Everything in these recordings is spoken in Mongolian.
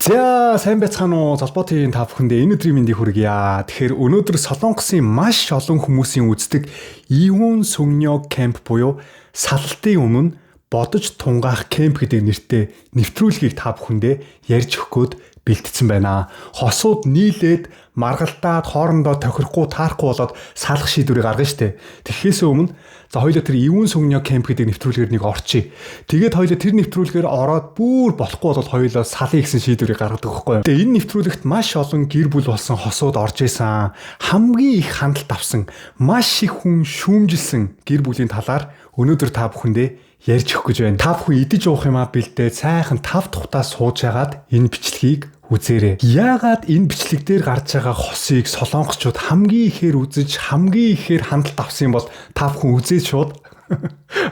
За сайн байцгаана уу залбоотын та бүхэндээ энэ өдрийн мэндийг хүргье. Тэгэхээр өнөөдөр Солонгосын маш олон хүмүүсийн үздэг Иун Сүньё кемп буюу салалтын өмнө бодож тунгаах кемп гэдэг нэртэй нэвтрүүлгийг та бүхэндээ ярьж өгөх гээд бэлтгэсэн байна. Хосууд нийлээд маргалтаад хоорондоо тохирохгүй таарахгүй болоод салах шийдвэрийг гаргана штэ. Тэгэхээс өмнө за хоёулаа тэр Иун Сүньё кемп гэдэг нэвтрүүлгээр нэг орчий. Тэгээд хоёулаа тэр нэвтрүүлгээр ороод бүр болохгүй бол хоёулаа салъя гэсэн шийдвэрийг гаргадаг байхгүй юу. Тэгээд энэ нэвтрүүлэгт маш олон гэр бүл болсон хосууд орж исэн. Хамгийн их хандлт авсан, маш их хүн шүүмжилсэн гэр бүлийн талаар өнөөдөр та бүхэндээ ярьж өгөх гэж байна. Та бүхэн идэж уух юмаа бэлдээ сайхан 5 тухтаа сууж агаад энэ бичлэгийг үзээрэй. Яагаад энэ бичлэг дээр гарч байгаа хосыг солонгосчууд хамгийн ихээр үзэж, хамгийн ихээр хандлт авсан бол та бүхэн үзээд шууд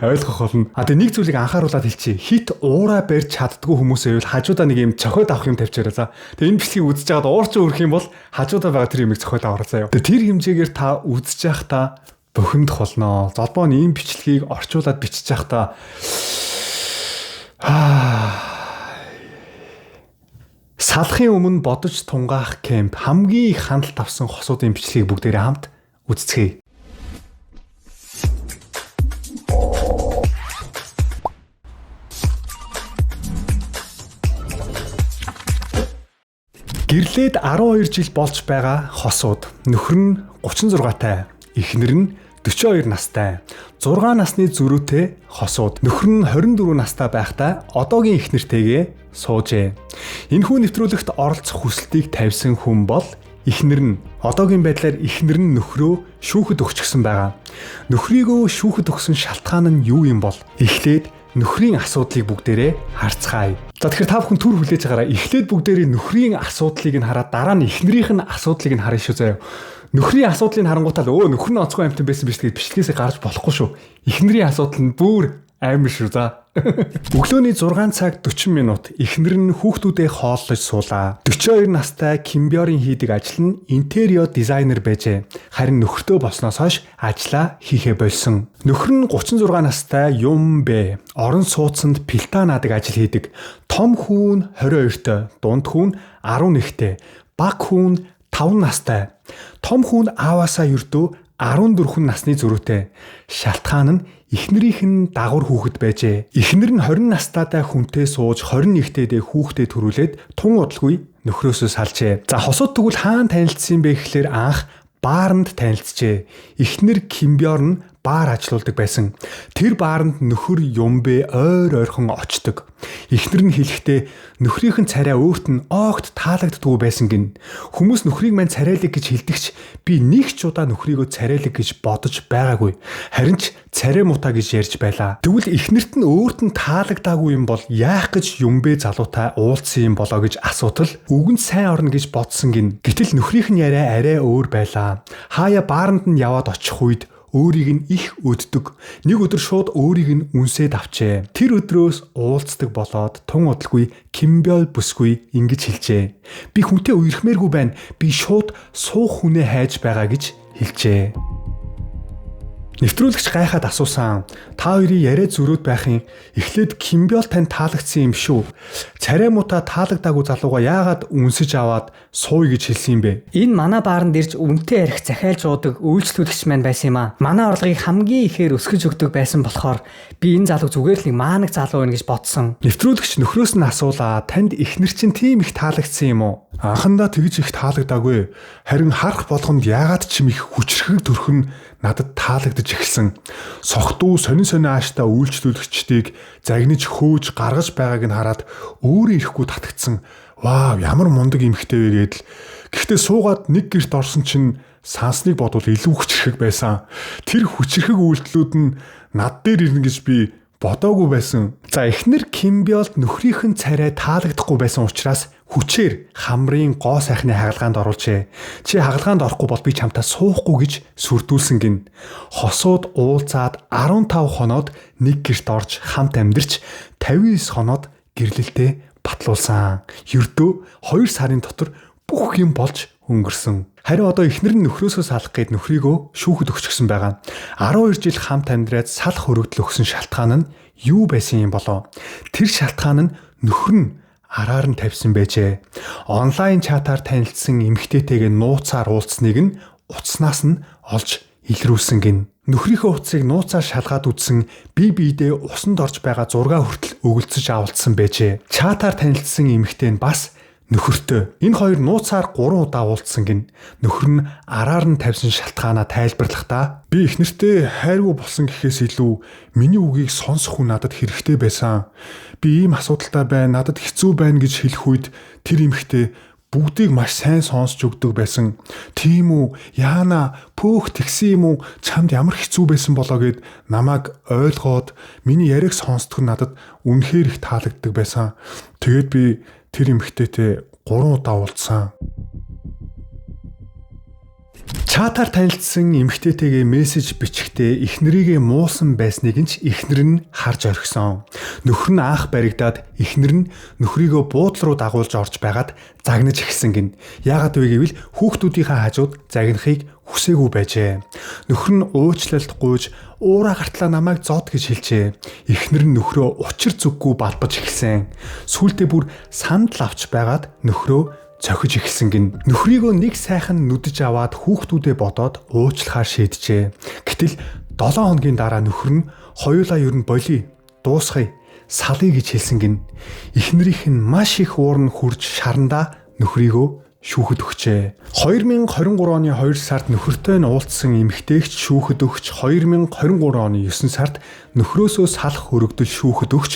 ойлгох болно. Тэгээ нэг зүйлийг анхааруулад хэлчихье. Хит уура барьж чаддгүй хүмүүсээ бол хажуудаа нэг юм цохиод авах юм тавьчаарай за. Тэгээ энэ бичлэгийг үзэж байгаад уурч өрөх юм бол хажуудаа байгаа тэр юмыг цохиод аваарай заяа. Тэр хэмжээгээр та үзэж байхдаа бухимдах болно. Залбоо нь энэ бичлэгийг орчуулад бичиж байхдаа салахын өмнө бодож тунгаах кемп хамгийн их хандлт авсан хосуудын бичлэгийг бүгдээрээ хамт үзцгээе. Гэрлээд 12 жил болж байгаа хосууд. Нөхөр нь 36 тай, эхнэр нь 42 настай. 6 насны зөрүүтэй хосууд. Нөхөр нь 24 настай байхдаа одоогийн эхнэртэйгээ суужээ. Энэхүү нэвтрүүлэгт оролцох хүсэлтийг тавьсан хүн бол эхнэр нь. Одоогийн байдлаар эхнэр нь нөхрөө шүүхэд өгчихсөн байгаа. Нөхрийгөө шүүхэд өгсөн шалтгаан нь юу юм бол? Эхлээд нөхрийн асуудлыг бүгдээрээ харцгаая. За тэгэхээр та бүхэн түр хүлээж байгаарай. Эхлээд бүгдээрээ нөхрийн асуудлыг нь хараад дараа нь эхнэрийнх нь асуудлыг нь харъя шүү заяа. Нөхрийн асуудлыг харангуйтаа л нөхөр нь онцгой амьтан байсан биш тэгээд бичлэгээс гарч болохгүй шүү. Эхнэрийн асуудал нь бүр амар шүү за. Өглөөний 6 цаг 40 минут эхнэр нь хүүхдүүдээ хооллож суулаа. 42 настай Кимбёрийн хийдэг ажил нь интерьер дизайнер байжээ. Харин нөхөртөө болсноос хойш ажиллаа хийхээ болсон. Нөхөр нь 36 настай Юм Бэ. Орон сууцанд пилтанадаг ажил хийдэг. Том хүүн 22-той, дунд хүүн 11-тэй, баг хүүн 5 настай. Том хүүн ааваасаа ердөө 14 насны зөрүүтэй. Шалтгаан нь эхнэрийнх нь дагвар хүүхэд байжээ. Эхнэр нь 20 настайтай хүнтэй сууж 21-тэй хүүхдээ төрүүлээд тун удалгүй нөхрөөсөө салжээ. За хосууд тэгвэл хаана танилцсан бэ гэхлээр анх бааранд танилцжээ. Эхнэр Кимбёр нь баар ажилуулдаг байсан. Тэр бааранд нөхөр Юмбэ ойрхон очдог. Эхнэр нь хэлэхдээ нөхрийнх нь царай өөрт нь огт таалагддаггүй байсан гин. Хүмүүс нөхрийг мань царайлаг гэж хэлдэгч би нэг ч удаа нөхрийгөө царайлаг гэж бодож байгаагүй. Харин ч царай муутай гэж ярьж байлаа. Тэгвэл эхнэрт нь өөрт нь таалагдаагүй юм бол яах гэж Юмбэ залуутай уулзсан юм болоо гэж асуутал үгэнд сайн орно гэж бодсон гин. Гэтэл нөхрийнх нь яриа арай өөр байлаа. Хаяа бааранд нь яваад очих үед өөрийг нь их өддөг. Нэг өдөр шууд өөрийг нь үнсээд авчээ. Тэр өдрөөс уулздаг болоод тун удалгүй Кимбёл бүсгүй ингэж хэлжээ. Би хүнтэй үерхмээргүй байна. Би шууд суух хүнээ хайж байгаа гэж хэлжээ. Нэвтрүүлэгч гайхаад асуусан. Та хоёрын яриа зөрөөд байхын эхлээд Кимбёл тань таалагдсан юм шүү. Царай муута таалагдаагүй залууга яагаад үнсэж аваад сууя гэж хэлсэн юм бэ? Энэ манай бааранд ирж үнэтэй арх захиалж уудаг үйлчлүүлэгч маань байсан юм аа. Манай орлогыг хамгийн ихээр өсгөж өгдөг байсан болохоор би энэ залуу зүгээр л нэг маанаг залуу байна гэж бодсон. Нэвтрүүлэгч нөхрөөс нь асуулаа. Танд эхнэр чинь тийм их таалагдсан юм уу? Анхандаа тэгж их таалагдаагүй. Харин харах болгонд яагаад ч юм их хүчрхэг төрхөн надад таалагдаж эхэлсэн. Согтуу сонин ааштай үйлчлүүлэгчдийг загнаж хөөж гаргаж байгааг нь хараад өөрөө ирэхгүй татагдсан. Вау, ямар мундаг эмэгтэй вэ гэдэл. Гэхдээ суугаад нэг гэрт орсон чинь сансныг бодвол илүү хүчрхэг байсан. Тэр хүчрхэг үйлдэлүүд нь над дээр ирнэ гэж би бодоогүй байсан. За эхнэр Кимбёлд нөхрийнх нь царай таалагдахгүй байсан учраас хүчээр хамрын гоо сайхны хагалгаанд оруулжээ. Чи хагалгаанд орохгүй бол би чамтай суухгүй гэж сүрдүүлсэн гин. Хосууд уулзаад 15 хоноод нэг гэрт орж хамт амьдарч 59 хоноод гэрлэлтэд батлуулсан. Ердөө 2 сарын дотор бүх юм болж өнгөрсөн. Харин одоо эхнэр нь нөхрөөсөө салах гээд нөхрийгөө шүүхэд өгчихсөн байгаа. 12 жил хамт амьдраад салах өргөдөл өгсөн шалтгаан нь юу байсан юм болоо? Тэр шалтгаан нь нөхөр нь араар нь тавьсан байжээ. Онлайн чатаар танилцсан эмэгтэйтэйгээ нууцаар уулзсныг нь утаснаас нь олж илрүүлсэн гин. Нөхрийнхөө утсыг нууцаар шалгаад үзсэн бие биедээ усанд орж байгаа зураг хүртэл өгөлцөж авалдсан байжээ. Чатаар танилцсан эмэгтэй нь бас нөхөртөө энэ хоёр нууцаар 3 удаа уулзсан гин. Нөхөр нь араар нь тавьсан шалтгаанаа тайлбарлахдаа би их нэртэй хайргүй болсон гэхээс илүү миний үгийг сонсох хүн надад хэрэгтэй байсан. Би ийм асуудалтай байна, надад хэцүү байна гэж хэлэх үед тэр эмэгтэй бүгдийг маш сайн сонсч өгдөг байсан. Тийм үү? Яана пөөх тэгсэн юм уу? Чамд ямар хэцүү байсан болоо гэд намайг ойлгоод миний яриаг сонсдог нь надад үнэхээр их таалагддаг байсан. Тэгээд би тэр эмэгтэйтэй 3 удаа уулзсан. Чатаар танилцсан эмэгтэйтэйгээ мессеж бичихдээ эхнэрийгээ муусан байсныг нь ч эхнэр нь харж орхисон. Нөхөр нь анх баригдаад эхнэр нь нөхрийгөө буудлын руу дагуулж орж байгаад загнаж эхэлсэн гин. Яагаад вэ гэвэл хүүхдүүдийнхээ хажууд загнахыг хүсээгүй байжээ. Нөхөр нь уучлалт гуйж уураа гартлаа намайг зод гэж хэлжээ. Эхнэр нь нөхрөө учир зүггүй балбаж эхэлсэн. Сүүлдээ бүр сандал авч байгаад нөхрөө цохиж эхэлсэн гин. Нөхрийгөө нэг сайхан нүдэж аваад хүүхдүүдээ бодоод уучлахаар шийджээ. Гэтэл 7 хоногийн дараа нөхөр нь хоёулаа ер нь болий, дуусгая, салъя гэж хэлсэн гин. Эхнэрийнх нь маш их уурн хурж шарандаа нөхрийгөө шүүхэд өгчээ. 2023 оны 2 сард нөхөртэй нь уулзсан эмэгтэйгч шүүхэд өгч 2023 оны 9 сард нөхрөөсөө салах өргөдөл шүүхэд өгч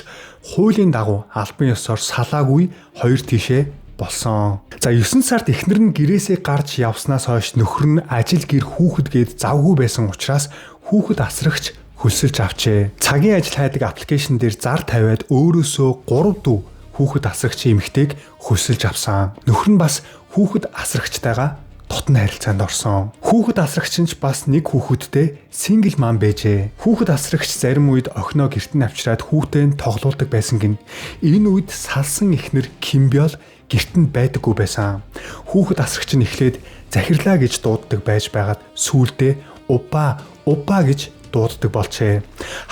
хуулийн дагуу албан ёсоор салаагүй хоёр тишээ болсон. За 9 сард эхнэр нь гэрээсээ гарч явснаас хойш нөхөр нь ажил гэр хүүхэд гээд завгүй байсан учраас хүүхэд асрагч хөлсөлж авчээ. Цагийн ажил хайдаг аппликейшн дээр зар тавиад өөрөөсөө 3 дүү хүүхэд асрагч эмэгтэйг хөлсөлж авсан. Нөхөр нь бас хүүхэд асрагчтайгаа дотн харилцаанд орсон. Хүүхэд асрагч нь ч бас нэг хүүхэдтэй сингл мам байжээ. Хүүхэд асрагч зарим үед охиноо гэрт нь авчираад хүүтэй нь тоглоулдаг байсан гин. Энэ үед салсан эхнэр Кимбёл гэрт нь байдаггүй байсан. Хүүхэд асрагч нь эхлээд захирлаа гэж дууддаг байж байгаад сүүлдээ упа гэж дууддаг болжээ.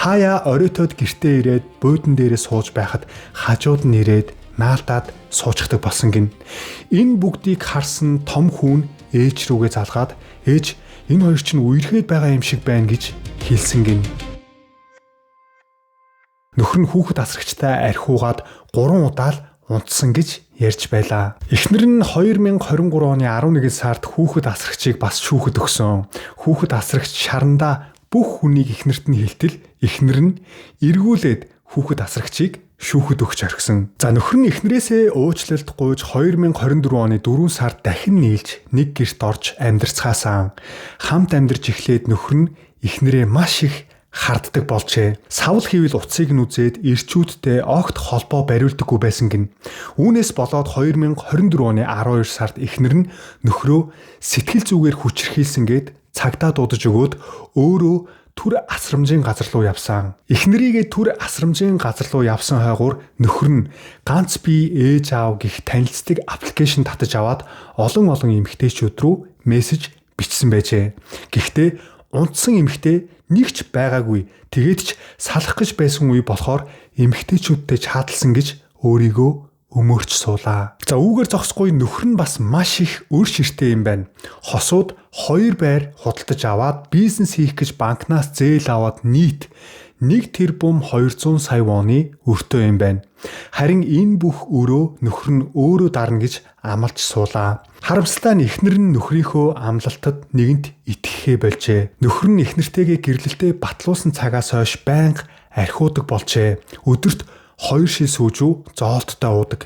Хаяа оройтоод гэртээ ирээд буудан дээрээ сууж байхад хажууд нь ирээд наалтаад суучдаг болсон гин. Энэ бүгдийг харсан том хүүн ээж рүүгээ залгаад ээж энэ хоёр чинь үерхэд байгаа юм шиг байна гэж хэлсэн гин. Нөхөр нь хүүхэд асрагчтай архиугаад 3 удаа л унтсан гэж ярьж байлаа. Эхнэр нь 2023 оны 11 сард хүүхэд асрагчийг бас шүүхэд өгсөн. Хүүхэд асрагч шарандаа бүх хүнийг эхнэрт нь хэлтэл эхнэр нь эргүүлээд хүүхэд асрагчийг шүүхэд өгч орхисон. За нөхөр нь эхнэрээсээ уучлалт гуйж 2024 оны 4 сард дахин нийлж нэг гэрт орж амьдрцгаасан. Хамт амьдарч эхлээд нөхөр нь эхнэрээ маш их харддаг болжээ. Савл хийвэл утсыг нь үзээд ирчүүдтэй огт холбоо бариулдаггүй байсан гин. Үүнээс болоод 2024 оны 12 сард эхнэр нь нөхрөө сэтгэл зүгээр хүчрхийлсэнгээд цагдаа дуудаж өгөөд өөрөө түр асрамжийн газар руу явсан. Эхнэрийгээ түр асрамжийн газар руу явсан хойгуур нөхөр нь ганц би ээж аав гих танилцдаг аппликейшн татаж аваад олон эмэгтэйчүүд рүү мессеж бичсэн байжээ. Гэхдээ унтсан эмэгтэй нэг ч байгаагүй. Тэгээд ч салах гэж байсан үе болохоор эмэгтэйчүүдтэй чааталсан гэж өөрийгөө өмөрч суулаа. За үүгээр зогсохгүй нөхөр нь бас маш их өр ширтэй юм байна. Хосууд 2 байр худалдаж аваад бизнес хийх гэж банкнаас зээл аваад нийт 1 тэрбум 200 сая воны өртөө юм байна. Харин энэ бүх өрөө нөхөр нь өөрөө дарна гэж амлаж суулаа. Харамсалтай нь эхнэр нь нөхрийнхөө амлалтад нэгэнт итгэхээ болжээ. Нөхөр нь эхнэртэйгээ гэрлэлтэд батлуулсан цагаас хойш байнга архиудаг болжээ. Өдөрт 2 шил сүүжүү зоолттой уудаг.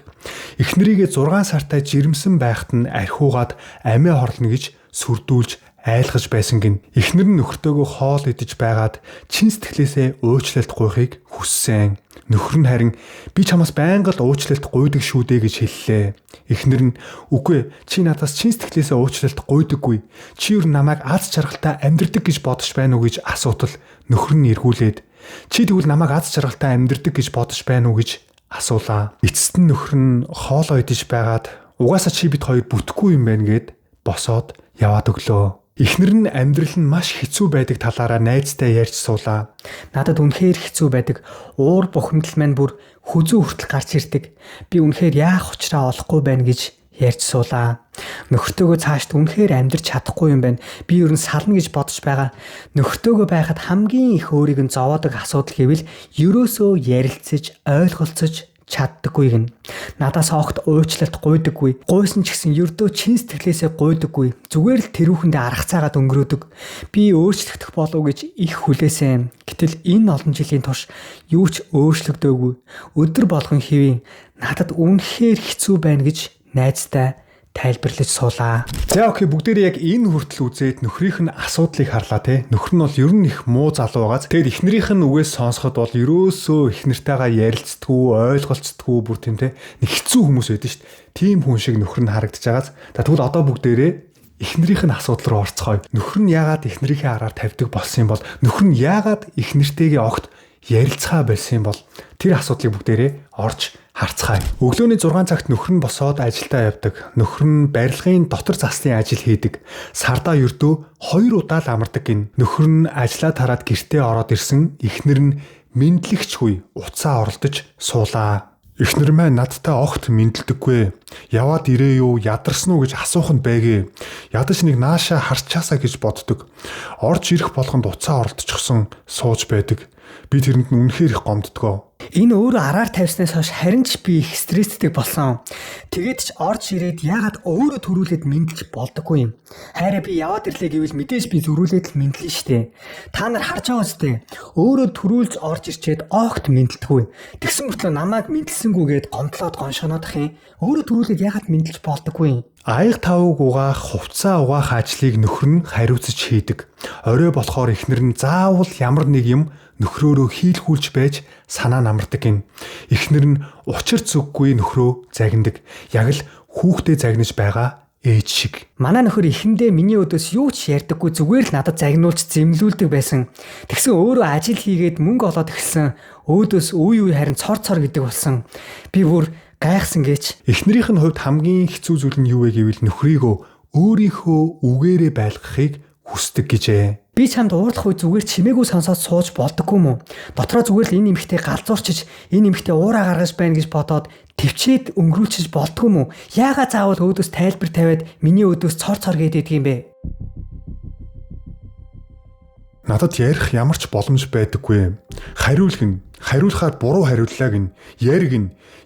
Эхнэрийгээ 6 сартай жирэмсэн байхад нь архиугаад амиа хорлно гэж сүрдүүлж айлгаж байсан гин. Эхнэр нь нөхөртөөгөө хоол идэж байгаад чин сэтгэлээсээ уучлалт гуйхыг хүссэн. Нөхөр нь харин би чамаас байнга л уучлалт гуйдаг шүү дээ гэж хэллээ. Эхнэр нь үгүй чи надаас чин сэтгэлээсээ уучлалт гуйдаггүй. Чи юу намайг аз жаргалтай амьдрдаг гэж бодож байна уу гэж асуутал нөхөр нь эргүүлээд чи тэгвэл намайг аз жаргалтай амьдрдаг гэж бодож байна уу гэж асуулаа. Эцэст нь нөхөр нь хоолоо идэж байгаад угаасаа чи бид хоёр бүтэхгүй юм байна гэд босоод яваад өглөө. Эхнэр нь амьдрал нь маш хэцүү байдаг талаараа найзтай ярьж суулаа. Надад үнэхээр хэцүү байдаг. Уур бухимдал маань бүр хүзүү хүртэл гарч ирдэг. Би үнэхээр яах учраа олохгүй байна гэж ярьж суулаа. Нөхөртөөгөө цаашд үнэхээр амьдрч чадахгүй юм байна. Би ер нь сална гэж бодож байгаа. Нөхөртөөгөө байхад хамгийн их өөрийг нь зовоодог асуудал гэвэл ерөөсөө ярилцаж, ойлголцож чаддаггүй гин. Надаас огт уучлалт гуйдаггүй. Гуйсан ч гэсэн ердөө чин сэтгэлээсээ гуйдаггүй. Зүгээр л тэрүүхэндээ арга цаагаад өнгөрөөдөг. Би өөрчлөгдөх болов гэж их хүлээсэн. Гэтэл энэ олон жилийн турш юу ч өөрчлөгдөөгүй. Өдөр болгон хэвэн надад үнэхээр хэцүү байна гэж найзтай тайлбарлаж суулаа. За окей, бүгдээрээ яг энэ хүртэл үзээд нөхрийнх нь асуудлыг харлаа те. Нөхөр нь бол ер нь их муу залуу байгааз. Тэгэд эхнэрийнх нь үгээс сонсоход бол ерөөсөө эхнэртэйгээ ярилцдаггүй, ойлголцдаггүй бүр тийм те. Нэг хэцүү хүмүүс байдаг шүү дээ. Тийм хүн шиг нөхөр нь харагдаж байгааз. Тэгвэл одоо бүгдээрээ эхнэрийнх нь асуудал руу орцгоё. Нөхөр нь яагаад эхнэрийнхээ араар тавьдаг болсон юм бол? Нөхөр нь яагаад эхнэртэйгээ огт ярилцгаа байсан юм бол? Тэр асуудлыг бүгдээрээ орж харцгаая. Өглөөний 6 цагт нөхөр нь босоод ажилдаа явдаг. Нөхөр нь барилгын дотор заслын ажил хийдэг. Сардаа ердөө 2 удаа л амардаг гин. Нөхөр нь ажлаа тараад гэртээ ороод ирсэн. Эхнэр нь мэдлэгчгүй уцаа оролдож суулаа. Эхнэр маань надтай огт мэдлдэггүй. Яваад ирээ юу, ядарсан уу гэж асуух нь байгээ. Ядаж нэг нааша харчаасаа гэж боддог. Орж ирэх болгонд уцаа оролдчихсон сууж байдаг. Би тэрэнд нь үнэхээр их гомддгоо. Энэ өөрөө араар тавьснаас хойш харин ч би их стресстэй болсон. Тэгээд ч орж ирээд яагаад өөрөө төрүүлээд мэдлж болдоггүй юм. Хайраа би яваад ирлээ гэвэл мэдээж би зөрүүлээд л мэдлэн штэ. Та нар харж байгаа үстэй. Өөрөө төрүүлж орж ирчээд огт мэдлдэггүй. Тэгсэн мөртлөө намайг мэдлсэнгүйгээд гомдлоод гоншгонодох юм. Өөрөө төрүүлээд яагаад мэдлж болдоггүй юм. Аяг тавг угаах, хувцаа угаах ажлыг нөхөр нь хариуцж хийдэг. Орой болохоор эхнэр нь заавал ямар нэг юм нөхрөөрөө хийлгүүлж байж санаа намардаг гин. Эхнэр нь учир зүггүй нөхрөө загнадаг. Яг л хүүхдээ загнаж байгаа ээж шиг. Манай нөхөр эхэндээ миний өдөөс юу ч ярьдаггүй, зүгээр л надад загнуулж зэмлүүлдэг байсан. Тэгсэн өөрөө ажил хийгээд мөнгө олоод эхэлсэн. Өөдөөс үе харин цор гэдэг болсон. Би бүр гайхсан гэж. Эхнэрийнх нь хувьд хамгийн хэцүү зүйл нь юу вэ гэвэл нөхрийгөө өөрийнхөө үгээрээ байлгахыг хүсдэг гэжээ. Би чамд уурлах үе зүгээр чимээгүй сонсоод сууж болдоггүй мүү? Дотроо зүгээр л энэ эмэгтэй галзуурчиж, энэ эмэгтэй уураа гаргаж байна гэж бодоод төвчээд өнгөрүүлчих болдоггүй мүү? Яагаад заавал өөдөөс тайлбар тавиад миний өөдөөс цор гэдэг юм бэ? Надад ярих ямар ч боломж байдаггүй. Хариулахаар буруу хариуллаа гин.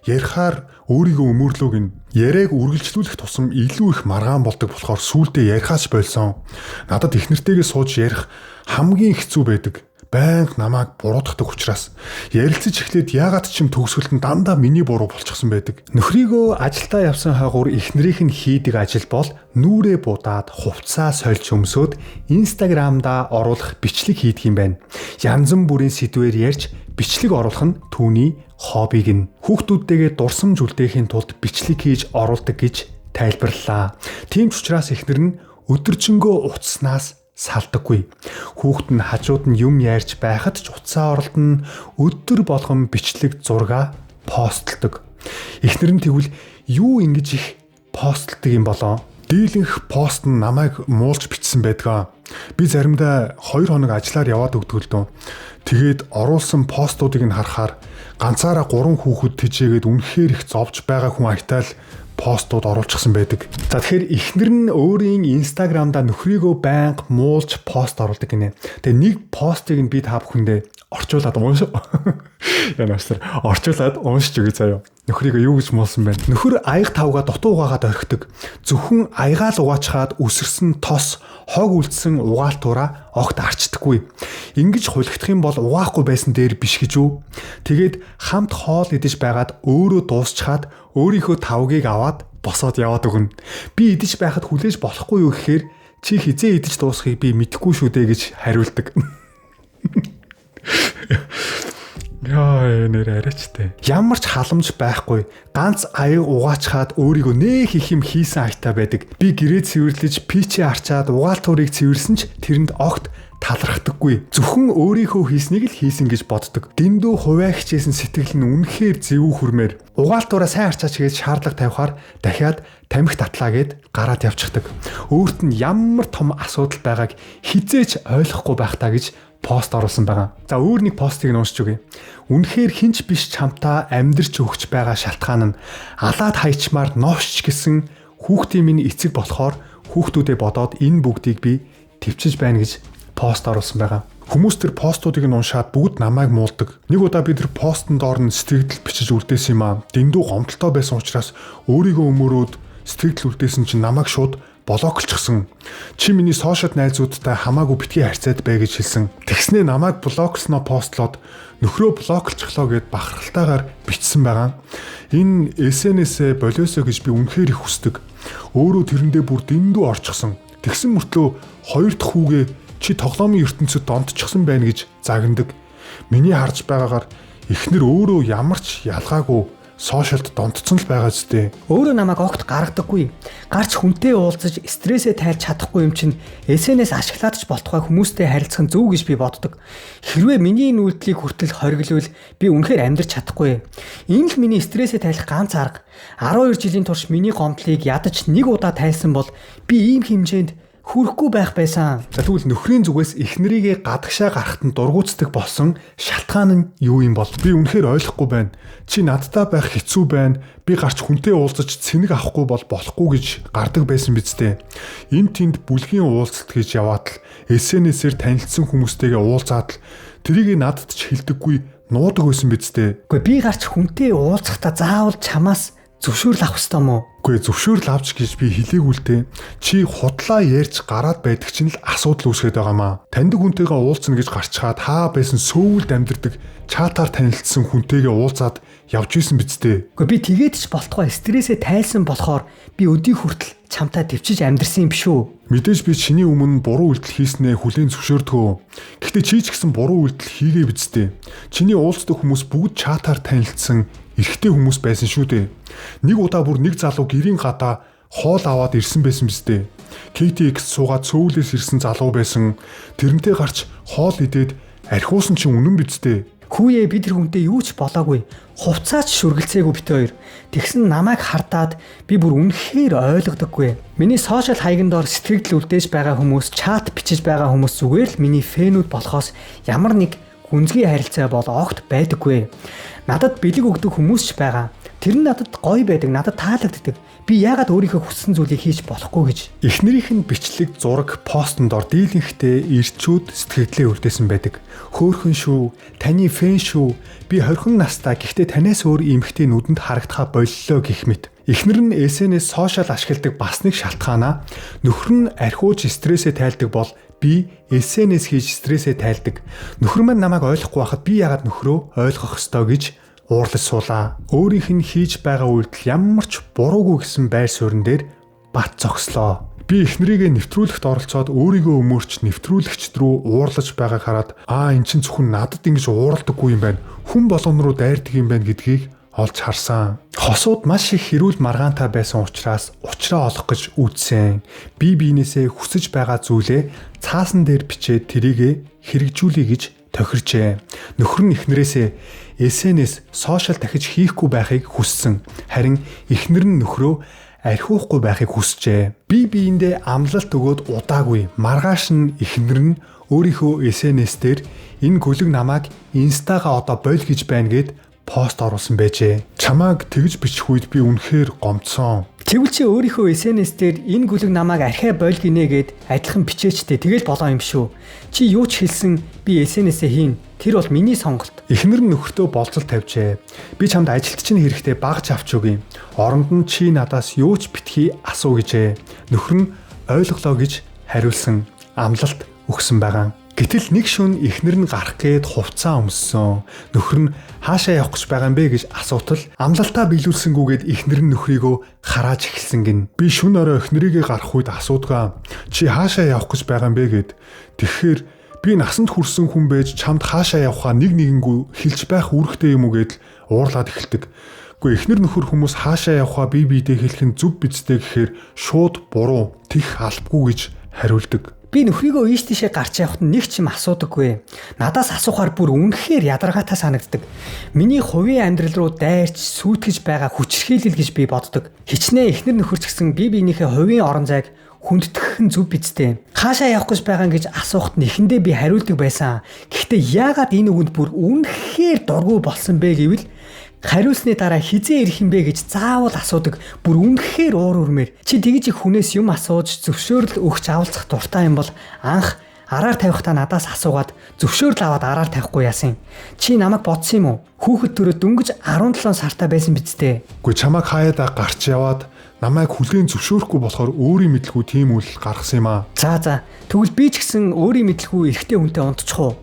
Ярихаар өөрийгөө өмөрлөө гин. Яриаг үргэлжлүүлэх тусам илүү их маргаан болдог болохоор сүүлдээ ярихаас болсон. Надад их нэртэйгээ сууж ярих хамгийн хэцүү байдаг. Байнга намайг буруутгадаг учраас ярилцаж эхлээд яагаад ч юм төгсгөлд нь дандаа миний буруу болчихсон байдаг. Нөхрийгөө ажилдаа явсан хаагур эхнэрийнх нь хийдэг ажил бол нүрээ будаад хувцаа сольж өмсөөд Instagram-да оруулах бичлэг хийдэг юм байна. Янз бүрийн сэдвээр ярьж бичлэг оруулах нь түүний хоббиг нь. Хүүхдүүдтэйгээ дурсамж үлдээхийн тулд бичлэг хийж оруулдаг гэж тайлбарллаа. Тийм ч учраас эхнэр нь өдөржингөө утаснаас салдаггүй. Хүүхэд нь хажууд нь юм ярьж байхад ч утсаа оролдоно, өдөр болгон бичлэг зураг постлдог. Эхнэр нь тэгвэл юу ингэж их постлдог юм болоо? Дийлэнх пост нь намайг муулж бичсэн байдгаа. Би заримдаа 2 хоног ажиллаар яваад өгдөг л дөө. Тэгээд оруулсан постуудыг нь харахаар ганцаараа 3 хүүхэд тэжээгээд үнэхээр их зовж байгаа хүн айтаал постууд оруулчихсан байдаг. За тэгэхээр эхнэр нь өөрийн Instagram-да нөхрийгөө байнга муулж пост оруулдаг гинэ. Тэгээ нэг постыг нь би та бүхэндээ орчуулад уншиж өгье заяа. Нөхрийгөө юу гэж муулсан байна? Нөхөр аяг тавга дутуу угаагаад орхидог. Зөвхөн аягаал угаачаад үсэрсэн тос, хог үлдсэн угаалтураа огт арчдаггүй. Ингэж хулигдах юм бол угаахгүй байсан дээр биш гэж үү? Тэгээд хамт хоол идэж байгаад өөрөө дуусчаад өөрийнхөө тавгийг аваад босоод яваад өгнө. Би идэж байхад хүлээж болохгүй юу гэхээр чи хизээ идэж дуусхийг би мэдэхгүй шүү дээ гэж хариулдаг. Яа нэр арайчтай. Ямар ч халамж байхгүй. Ганц аяг угаачхаад өөрийгөө нэх их юм хийсэн айтаа байдаг. Би гэрээ цэвэрлэж пичээ арчаад угаалтурыг цэвэрлсэн ч тэрэнд огт талархдаггүй. Зөвхөн өөрийнхөө хийснийг л хийсэн гэж боддог. Дэндүү хувиа хичээсэн сэтгэл нь үнэхээр зэвүү хүрмээр угаалтаараа сайн арчаач гэж шаардлага тавихаар дахиад тамхи татлаа гэд гараад явчихдаг. Өөрт нь ямар том асуудал байгааг хизээч ойлгохгүй байх таа гэж пост оруулсан байгаа. За өөр нэг постыг уншиж өгье. Үнэхээр хинч биш чамтаа амьдрч өгч байгаа шалтгаан нь алаад хайчмаар новшч гэсэн хүүхдийн минь эцэг болохоор хүүхдүүдээ бодоод энэ бүгдийг би төвчж байна гэж пост оруулсан байгаа. Хүмүүс тэр постуудыг нь уншаад бүгд намайг муулдаг. Нэг удаа би тэр постн доор нь сэтгэл бичиж үлдээсэн юм аа. Дэндүү гомдолтой байсан учраас өөрийгөө өмөрөөд сэтгэл үлдээсэн чинь намайг шууд блоклчихсан. Чи миний сошиал найзуудтай хамаагүй битгий харьцаад бай гэж хэлсэн. Тэгснээ намайг блоклсноо постлоод нөхрөө блоклчихлоо гэд бахархалтайгаар бичсэн байгаа. Энэ SNS-ээ болиосоо гэж би үнэхээр их хүсдэг. Өөрөө тэрэндээ бүр дэндүү орчихсон. Тэгсэн мөртлөө хоёр дахь хүүгээ чи тоглоомын ертөнцид донтчихсан байна гэж загнадаг. Миний харж байгаагаар эхнэр өөрөө ямар ч ялгаагүй сошиалд донтцсон л байгаа зү. Өөрөө намайг огт гаргадаггүй. Гарч хүнтэй уулзаж стрессээ тайлж чадахгүй юм чинь SNS ашиглаад ч болтугай хүмүүстэй харилцах нь зөв гэж би боддог. Хэрвээ миний энэ үйлдэлийг хүртэл хориглол би үнэхээр амьдрч чадахгүй. Энэ л миний стрессээ тайлах ганц арга. 12 жилийн турш миний гомдлыг ядаж нэг удаа тайлсан бол би ийм хэмжээнд хүрэхгүй байх байсан. Тэгвэл нөхрийн зүгээс эхнэрийгээ гадагшаа гарахт нь дургуутдаг болсон шалтгаан нь юу юм бол? Би үнэхээр ойлгохгүй байна. Чи надтай байх хэцүү байна. Би гарч хүнтэй уулзаж цэнэг авахгүй бол болохгүй гэж гардаг байсан биз дээ. Энд тэнд бүлгийн уулзалт гэж яваад л SNS-ээр танилцсан хүмүүстэйгээ уулзаад л тэрийг надад ч хэлдэггүй нуудаг байсан биз дээ. Гэхдээ би гарч хүнтэй уулзахдаа заавал чамаас зөвшөөрөл авах ёстой мó? Үгүй зөвшөөрөл авч гэж би хэлээгүй л дээ. Чи худлаа ярьж гараад байдаг чинь л асуудал үүсгээд байгаамаа. Таньдаг хүнтэйгээ уулзна гэж гарчхаад хаа байсан сөүлд амьдэрдэг чатаар танилцсан хүнтэйгээ уулзаад явж исэн биз дээ. Үгүй би тэгээд ч болтугай стрессээ тайлсан болохоор би өдий хүртэл чамтай төвчж амьдрсан юм биш үү? Мэдээж би чиний өмнө буруу үйлдэл хийснээ хүлээн зөвшөөрдгөө. Гэхдээ чи ч гэсэн буруу үйлдэл хийгээ биз дээ. Чиний уулздаг хүмүүс бүгд чатаар танилцсан эрэгтэй хүмүүс байсан шүү дээ. Нэг удаа бүр нэг залуу гэрийн гадаа хоол аваад ирсэн байсан биз дээ. KTX суугаад цөөлөөс ирсэн залуу байсан. Тэрнтэй гарч хоол идээд архиусан чинь үнэн биз дээ. Хүүе би тэр хүнтэй юу ч болоогүй. Хувцаач шүргэлцээгүй бит хоёр. Тэгсэн намайг хардаад би бүр үнэхээр ойлгодоггүй. Миний сошиал хаягн доор сэтгэл үлдээж байгаа хүмүүс, чат бичиж байгаа хүмүүс зүгээр л миний фэнүүд болохоос ямар нэг гүнзгий харилцаа бол огт байдаггүй. Надад бэлэг өгдөг хүмүүс ч байгаа. Тэр нь надад гоё байдаг, надад таалагддаг. Би яагаад өөрийнхөө хүссэн зүйлийг хийж болохгүй гэж. Эхнэрийнх нь бичлэг, зураг, постн дор дийлэнхтэй ирчүүд сэтгэлдээ үлдээсэн байдаг. Хөөхөн шүү, таны фэн шүү. Би 20 настай, гэхдээ танаас өөр эмэгтэй нүдэнд харагдахаа боллоо гэх мэт. Эхнэр нь SNS сошиал ашигладаг бас нэг шалтгаанаа нөхөр нь архиуж стрессээ тайлдаг бол би SNS хийж стрессээ тайлдаг. Нөхөр маань намайг ойлгохгүй байхад би яагаад нөхрөө ойлгох ёстой гэж уурлаж суулаа. Өөрийнх нь хийж байгаа үйлдэл ямар ч буруугүй гэсэн байр суурин дээр бат зогслоо. Би эхнэрийгээ нэвтрүүлэгт оролцоод өөрийгөө өмөрч нэвтрүүлэгчд рүү уурлаж байгааг хараад эн чинь зөвхөн надад ингэж уурладаггүй юм байна. Хүн болгон руу дайрдаг юм байна гэдгийг олж харсан. Хосууд маш их хэрүүл маргаантай байсан учраас учраа олох гэж үүдсэн. Би биенээсээ хүсэж байгаа зүйлээ цаасан дээр бичээд тэрийгэ хэрэгжүүлэе гэж тохирчээ. Нөхөр нь эхнэрээсээ SNS сошиал дахиж хийхгүй байхыг хүссэн. Харин эхнэр нь нөхрөө архиухгүй байхыг хүсжээ. Би биендээ амлалт өгөөд удаагүй. Маргааш нь эхнэр нь өөрийнхөө SNS дээр энэ гүлэг намайг инстагаа одоо боль гэж байна гэд пост оруулсан байжээ. Чамааг тэгж бичих үед би үнэхээр гомдсон. Тэгвэл чи өөрийнхөө SNS дээр энэ гүлэг намайг архиа боль гинэ гэд адилхан бичээчтэй тэгэл болоо юм шүү. Чи юу ч хэлсэн би SNS-ээ хийн. Тэр бол миний сонголт. Эхнэр нь нөхөртөө болцол тавьжээ. Би чамд ажилт чинь хэрэгтэй багж авч өгье. Оронд нь чи надаас юу ч битгий асуу гэжээ. Нөхөр нь ойлголоо гэж хариулсан. Амлалт өгсөн байгаа. Гэтэл нэг шөнө эхнэр нь гарах гээд хувцаа өмссөн. Нөхөр нь хаашаа явах гэж байгаа юм бэ гэж асуутал амлалтаа биелүүлсэнгүүгээд эхнэр нь нөхрийгөө харааж эхэлсэн гин. Би шөнө орой эхнэрийгээ гарах үед асуудгаа. Чи хаашаа явах гэж байгаа юм бэ гэд. Тэгэхээр би насанд хүрсэн хүн байж чамд хаашаа явахаа нэг нэгэнгүү хэлж байх үүрэгтэй юм уу гэд уурлаад эхэлдэг. Гэхдээ эхнэр нөхөр хүмүүс хаашаа явахаа бие биедээ хэлэх нь зүв бидтэй гэхээр шууд буруу, тэх албагүй гэж хариулдаг. Би нөхрийгөө ийш тийшээ гарч явахад нэг ч юм асуудаггүй. Надаас асуухаар бүр үнэхээр ядаргаатай санагддаг. Миний хувийн амьдрал руу дайрч сүйтгэж байгаа хүчрхийлэл гэж би боддог. Хичнээн эхнэр нөхөр ч гэсэн бие биенийхээ хувийн орон зайг хүндэтгэх нь зөв бидтэй. Хаашаа явах гэж байгаа гэж асуухад нэхэндээ би хариулдаг байсан. Гэхдээ яагаад энэ үгэнд бүр үнэхээр дургүй болсон бэ гэвэл хариулсны дараа хизээ ирэх юм бэ гэж заавал асуудаг. Бүр үнэхээр уур үрмээр. Чи тэгж их хүнээс юм асууж зөвшөөрөл өгч авалцах дуртай юм бол анх араар тавихтаа надаас асуугаад зөвшөөрөл аваад араар тавихгүй яасан. Чи намайг бодсон юм уу? Хүүхэд төрөө дөнгөж 17 сартаа байсан биз дээ. Гэхдээ чамайг хаяада гарч яваад намайг хүлээн зөвшөөрөхгүй болохоор өөрийн мэдлгүй тийм үйл гаргасан юм аа. За. Тэгвэл би ч гэсэн өөрийн мэдлгүй эрэгтэй хүнтэй унтчих уу?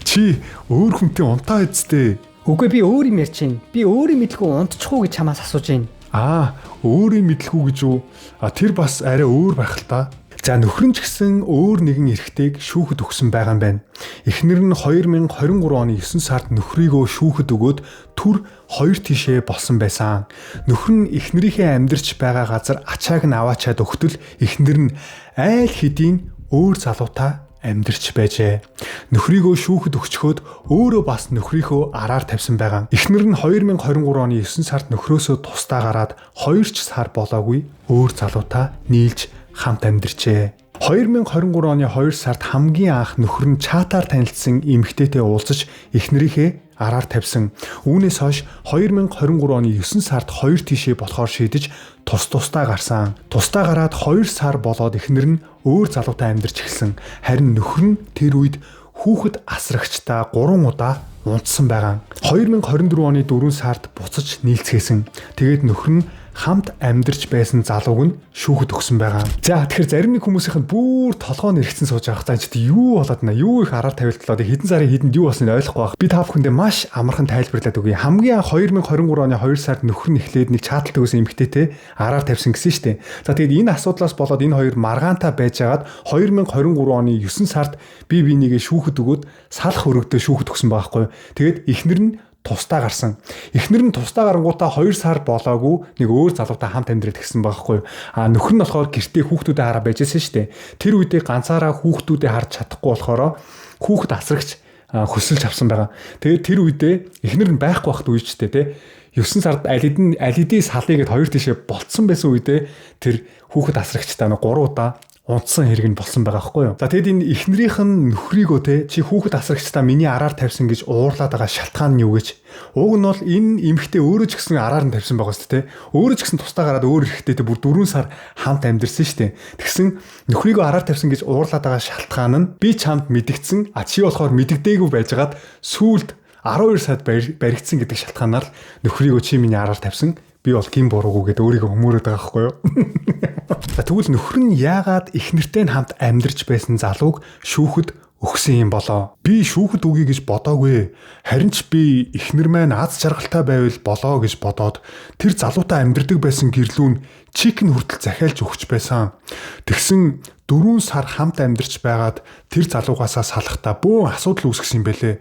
Чи өөр хүнтэй унтаа эцтэй. Үгүй би өөр юм ярьж байна. Би өөрийн мэдлгүй унтчих уу гэж чамаас асууж байна. Өөрийн мэдлгүй гэж үү? Тэр бас арай өөр байх л та. За нөхөр нь ч гэсэн өөр нэгэн эрэгтэйг шүүхэд өгсөн байгаа юм байна. Эхнэр нь 2023 оны 9 сард нөхрийгөө шүүхэд өгөөд түр 2 тишээ болсон байсан. Нөхөр нь эхнэрийнхээ амьдарч байгаа газар ачааг нь аваачаад өгтөл эхнэр нь айл хэдийн өөр залуутай амьдарч байжээ. Нөхрийгөө шүүхэд өгчхөөд өөрөө бас нөхрийнхөө араар тавьсан байгаа. Эхнэр нь 2023 оны 9 сард нөхрөөсөө тусдаа гараад 2 ч сар болоогүй өөр залуутай нийлж хамт амьдарчээ. 2023 оны 2 сард хамгийн анх нөхөр нь чатаар танилцсан эмэгтэйтэй уулзаж эхнэрийнхээ араар тавьсан. Үүнээс хойш 2023 оны 9 сард 2 тишээ болохоор шийдэж тусдаа гарсан. Тусдаа гараад 2 сар болоод эхнэр нь өөр залуутай амьдарч эхэлсэн. Харин нөхөр нь тэр үед хүүхэд асрагчтай 3 удаа унтсан байгаа. 2024 оны 4 сард буцаж нийлцгээсэн. Тэгээд нөхөр нь хамт амьдарч байсан залууг нь шүүхэд өгсөн байгаа. За тэгэхээр зарим нэг хүмүүсийнх нь бүр толгоо нэрхсэн сууж байгаа хэрэг чи юу болоод наа юу их араар тавилтлаад хэдэн сарын хэдэнд юу болсныг ойлгохгүй байх. Би та бүхэндээ маш амархан тайлбарлаад өгье. Хамгийн анх 2023 оны 2 сард нөхөр нь эхлээд нэг чаталт өгсөн эмэгтэйтэй араар тавьсан гэсэн шүү дээ. За тэгээд энэ асуудлаас болоод энэ хоёр маргаантай байжгаад 2023 оны 9 сард би бинийгээ шүүхэд өгөөд салах өргөдөө шүүхэд өгсөн байгаа хгүй. Тэгээд эхнэр нь тусдаа гарсан. Эхнэр нь тусдаа гарангуудаа 2 сар болоогүй нэг өөр залуутай хамт амьдраад гисэн байхгүй юу. Нөхөр нь болохоор гэртээ хүүхдүүдээ хараа байжсэн шүү дээ. Тэр үедээ ганцаараа хүүхдүүдээ харж чадахгүй болохоор хүүхэд асрагч хөсөлж авсан байгаа. Тэгээд тэр үедээ эхнэр нь байхгүй байхад үеичтэй те 9 сард аль хэдийн салыгээд 2 тишээ болцсон байсан үедээ тэр хүүхэд асрагчтай 3 удаа унтсан хэрэг нь болсон байгаа байхгүй юу. За тэгэд энэ эхнэрийнх нь нөхрийгөө те чи хүүхэд асрагчдаа миний араар тавьсан гэж уурлаад байгаа шалтгаан нь юу гэж. Уг нь бол энэ эмэгтэй өөрөө ч гэсэн араар нь тавьсан байгаа шүү дээ те. Өөрөө ч гэсэн тусдаа гараад өөр эрэгтэйтэй бүр 4 сар хамт амьдэрсэн шүү дээ. Тэгсэн нөхрийгөө араар тавьсан гэж уурлаад байгаа шалтгаан нь би чамд мэдгдсэн чи болохоор мэддэггүй байжгаад сүүлд 12 сард баригдсан гэдэг шалтгаанаар нөхрийгөө чи миний араар тавьсан. Би бол гин буруугүй гэдээ өөрийгөө хөмөөрöd байгаа байхгүй юу. Тэгвэл нөхөр нь яагаад эхнэртэй хамт амьдарч байсан залууг шүүхэд өгсөн юм болоо? Би шүүхэд өгье гэж бодоогүй. Харин ч би эхнэр маань аз жаргалтай байвал болоо гэж бодоод тэр залуутай амьдардаг байсан гэрлүүн чикэн хүртэл захиалж өгч байсан. Тэгсэн 4 сар хамт амьдарч байгаад тэр залуугаасаа салахтаа бөөн асуудал үүсгэсэн юм бэлээ.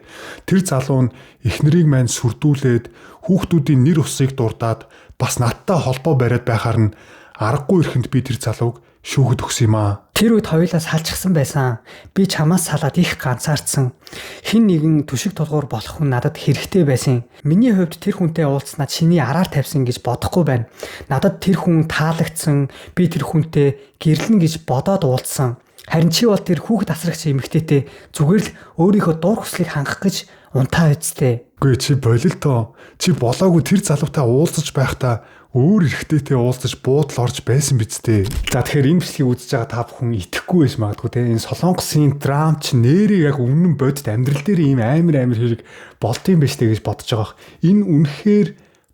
Тэр залуу нь эхнэрийг маань сүрдүүлээд хүүхдүүдийн нэр усыг дурдаад бас надтай холбоо бариад байхаар нь аргагүй ирэхэнд би тэр залууг шүүхэд өгсөн юм аа. Тэр үед хоёулаа салчихсан байсан. Би чамаас салаад их ганцаардсан. Хин нэгэн түшиг тулгуур болох хүн надад хэрэгтэй байсан. Миний хувьд тэр хүнтэй уулзснаа чиний араар тавьсан гэж бодохгүй байна. Надад тэр хүн таалагдсан. Би тэр хүнтэй гэрлэн гэж бодоод уулзсан. Харин чи бол тэр хүүхэд асрагч эмэгтэйтэй зүгээр л өөрийнхөө дур хүслийг хангах гэж унтаа үсттэй. Үгүй чи болилтоо. Чи болоогүй тэр залуутай уулзаж байхдаа өөр эрэгтэйтэй уулзаж буудал орж байсан биз дээ. За тэгэхээр энэ бичлэгийг үзэж байгаа та бүхэн итгэхгүй байж магадгүй те. Энэ Солонгосын драм ч нэрээ яг өмнө бодит амьдрал дээр ийм амар хэрэг болдсон байж тээ гэж бодож байгаа. Энэ үнэхээр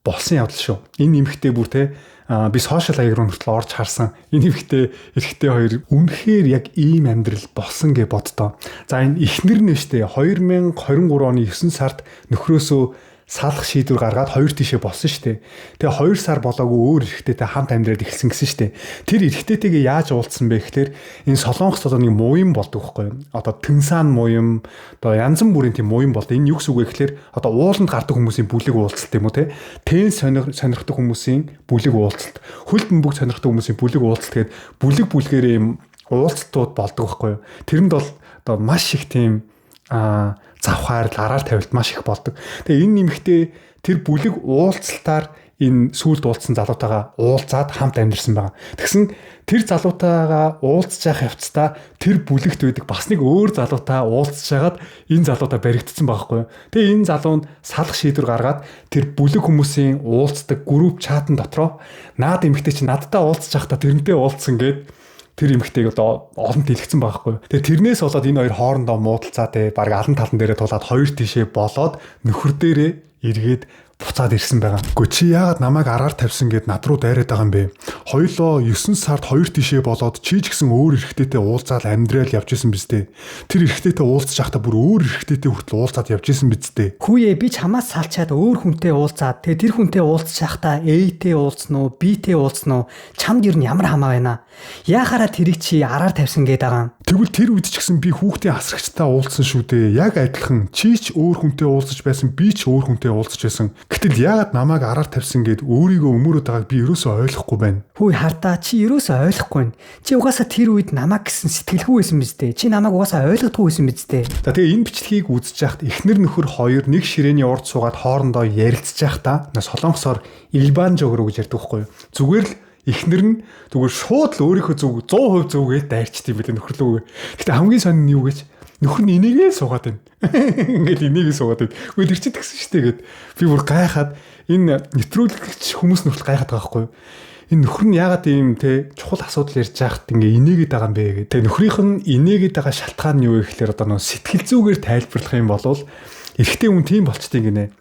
болсон явдал шүү. Энэ эмэгтэй бүр те би сошиал хаяг руу хүртэл орж харсан. Энэ эрэгтэй хоёр үнэхээр яг ийм амьдрал болсон гэж боддоо. За энэ эхнэр нь штэ 2023 оны 9 сард нөхрөөсөө салах шийдвэр гаргаад 2 тишээ болсон штэ. Тэгээ 2 сар болоогүй өөр эрэгтэйтэй хамт амьдраад эхэлсэн гэсэн штэ. Тэр эрэгтэйтэйгээ яаж уулзсан бэ гэхээр энэ Солонгост одоо нэг муйн болдог байхгүй юу? Одоо Тэнсан муйн, одоо янз бүрийн тийм муйн болдог. Энэ юу гэсэн үг вэ гэхээр одоо ууланд гардаг хүмүүсийн бүлэг уулзалт юм уу те? Тэн сонирхдаг хүмүүсийн бүлэг уулзалт, хөл бөмбөг сонирхдаг хүмүүсийн бүлэг уулзалт гэдэг бүлэг бүлгээр юм уулзалтууд болдог байхгүй юу. Тэрэнд бол одоо маш их тийм завхаар араар тавилт маш их болдог. Тэгээ энэ нэмэгтэй тэр бүлэг уулзалтаар энэ сүүлд уулзсан залуутайгаа уулзаад хамт амьдэрсэн байгаа. Тэгсэн тэр залуутайгаа уулзж явах явцдаа тэр бүлэгт байдаг бас нэг өөр залуутай уулзж хагаад энэ залуутаа баригдсан байхгүй юу. Тэгээ энэ залуунд салах шийдвэр гаргаад тэр бүлэг хүмүүсийн уулздаг групп чатан дотроо наад эмэгтэй чи надтай уулзж байхдаа тэрнтэй уулзсан гэд тэр эмэгтэйг одоо олонт хэлгэсэн байхгүй юу. Тэгээ тэрнээс болоод энэ хоёр хоорондоо муудалцаа те баг алан талан дээрээ тулаад хоёр тишээ болоод нөхөр дээрээ эргээд буцаад ирсэн байгаа. Гэхдээ чи яагаад намайг араар тавьсан гэд над руу дайраад байгаа юм бэ? Хоёулоо 9 сард хоёр тишээ болоод чи ч гэсэн өөр эрэгтэйтэй уулзаад амьдрал явж исэн биз дээ. Тэр эрэгтэйтэй уулзж байхдаа бүр өөр эрэгтэйтэй хүртэл уулзаад явж исэн биз дээ. Хүүе би чамаас салчаад өөр хүнтэй уулзаад тэгээ тэр хүнтэй уулзж байхдаа A-тэй уулзсан уу, B-тэй уулзсан уу? Чамд ер нь ямар хамаа байна? Яахаараа тэрийг чи араар тавьсан гээд байгаа юм? Тэгвэл тэр үед ч гэсэн би хүүхдийн асрагчтай уулзсан шүү дээ. Яг адилхан чи ч өөр хүнтэй уулзаж байсан, би ч өөр хүнтэй уулзаж байсан. Гэтэл яагаад намайг араар тавьсан гэд өөрийгөө өмөрөөд байгааг би ерөөсөө ойлгохгүй байна. Хүй хардаа чи ерөөсөө ойлгохгүй байна. Чи угаасаа тэр үед намайг гэсэн сэтгэлгүй байсан биз дээ. Чи намайг угаасаа ойлгодгүй байсан биз дээ. За тэгээ энэ бичлэгийг үзэж яхад эхнэр нөхөр хоёр нэг ширээний урд суугаад хоорондоо ярилцж байхдаа солонгосоор Ильбан жогроо гэж ярьдаг байхгүй юу. Зүгээр л эхнэр нь зүгээр шууд л өөрийнхөө зүг 100% зүгээд дайрчт юм билээ нөхөр лөө. Гэтэ хамгийн сонин нь юу гэж нөхөр нь энийгээ суугаад байна. Ингээд энийгээ суугаад байна. Үгүй тэр чинь тэгсэн штэ гэд би бүр гайхаад энэ нэвтрүүлэгч хүмүүс нь хүртэл гайхаад байгаа байхгүй юу. Энэ нөхөр нь яагаад ийм те чухал асуудал ярьж байхад ингээ энийгээд байгаа юм бэ гэх. Тэгээ нөхрийнх нь энийгээд байгаа шалтгаан нь юу вэ гэхээр одоо нөө сэтгэл зүгээр тайлбарлах юм бол эрэгтэй хүн тийм болчтой гинэ.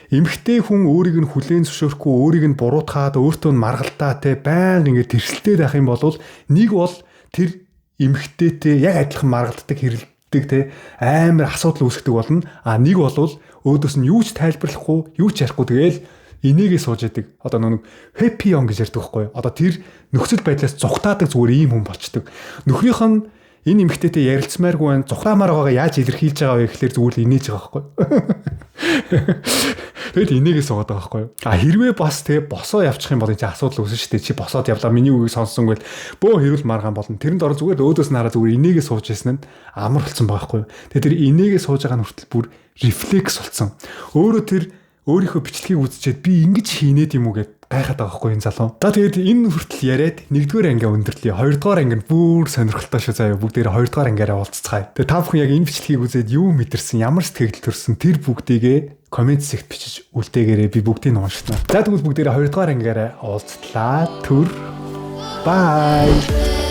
Эмэгтэй хүн өөрийг нь хүлээн зөвшөөрөхгүй, өөрийг нь буруутгаад, өөртөө нь маргалдаа те байнга ингээ тэрсэлтэй байх юм бол нэг бол тэр эмэгтэйтэй яг адилхан маргалддаг хэрэлддэг те амар асуудал үүсгдэг болно. А нэг бол өөдөөс нь юу ч тайлбарлахгүй, юу ч ярихгүй тэгээл энийгээ сууж яадаг. Одоо нэг happy on гэж ярьдаг байхгүй юу? Одоо тэр нөхцөл байдлаас зүгтаадаг зүгээр ийм хүн болчдөг. Нөхрийнх нь энэ эмэгтэйтэй ярилцмааргүй байна. Зүгтаамаар байгаагаа яаж илэрхийлж байгаа вэ гэхэлэр зүгээр л инээж байгаа байхгүй юу? Тэгэл энийгээ суугаад байгаа байхгүй юу? А хэрвээ бас тэгээ босоо явчих юм бол энэ асуудал үүснэ шүү дээ. Чи босоод явлаа миний үгийг сонсонгүй л бөө хэрүүл маргаан болно. Тэрэнд ороо зүгээр өөдөөс нь хараа зүгээр энийгээ сууж яснаа амар болсон байгаа байхгүй юу? Тэгээ тэр энийгээ сууж байгаа нь хүртэл бүр рефлекс болсон. Өөрөө тэр өөрийнхөө бичлэгийг үзчихэд би ингэж хийнээд юм уу гэд гайхаад байгаа байхгүй энэ залуу. За тэгээд энэ хүртэл яриад 1-р анги өндөрлөе. 2-р анги нь бүр сонирхолтой шүү заяа. Бүгдээрээ 2-р ангиараа уулзцгаая. Тэгээд та бүхэн яг энэ бичлэгийг үзээд юу мэдэрсэн, ямар сэтгэл төрсөн тэр бүгдийгээ комент сект бичиж үлдээгээрэй. Би бүгдийг нь уншина. За тэгвэл бүгдээрээ 2-р ангиараа уулзтлаа. Түр. Bye.